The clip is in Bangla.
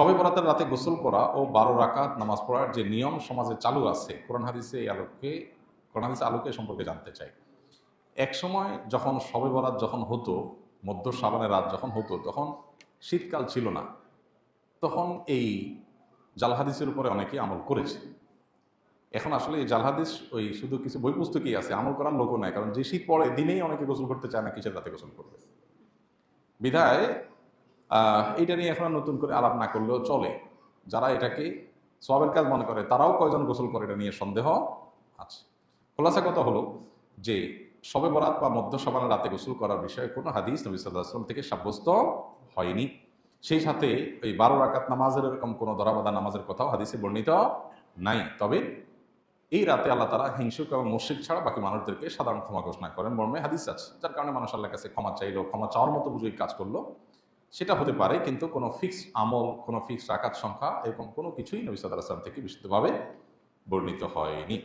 শবে বরাতের রাতে গোসল করা ও ১২ রাকাত নামাজ পড়ার যে নিয়ম সমাজে চালু আছে, কোরআন হাদিসে এই আলোকে কোরআন হাদিসের আলোকে এ সম্পর্কে জানতে চাই। একসময় যখন শবে বরাত যখন হতো, মধ্য শাবানের রাত যখন হতো, তখন শীতকাল ছিল না। তখন এই জাল হাদিসের উপরে অনেকেই আমল করেছে। এখন আসলে এই জাল হাদিস ওই শুধু কিছু বই পুস্তকেই আছে, আমল করার লোকও নাই। কারণ যে শীত পড়ে দিনেই অনেকে গোসল করতে চায় না, কিসের রাতে গোসল করবে। বিধায় এইটা নিয়ে এখন আর নতুন করে আলাপ না করলেও চলে। যারা এটাকে সওয়াবের কাজ মনে করে তারাও কয়জন গোসল করে এটা নিয়ে সন্দেহ আছে। খোলাসা কথা হলো যে শবে বরাত বা মধ্য শাবানের রাতে গোসল করার বিষয়ে কোনো হাদিস নবী সাল্লাল্লাহু আলাইহি ওয়াসাল্লাম থেকে সাব্যস্ত হয়নি। সেই সাথে ওই ১২ রাকাত নামাজের এরকম কোনো ধরাবাঁধা নামাজের কথাও হাদিসে বর্ণিত নাই। তবে এই রাতে আল্লাহ তাআলা হিংসুক এবং মুশরিক ছাড়া বাকি মানুষদেরকে সাধারণ ক্ষমা ঘোষণা করেন, মর্মে হাদিস আছে। যার কারণে মানুষ আল্লাহর কাছে ক্ষমা চাইলো, ক্ষমা চাওয়ার মতো বুঝেই কাজ করলো, সেটা হতে পারে। কিন্তু কোনো ফিক্সড আমল, কোনো ফিক্সড রাকাত সংখ্যা এরকম কোনো কিছুই নবী সাল্লাল্লাহু আলাইহি ওয়াসাল্লাম থেকে বিশুদ্ধভাবে বর্ণিত হয়নি।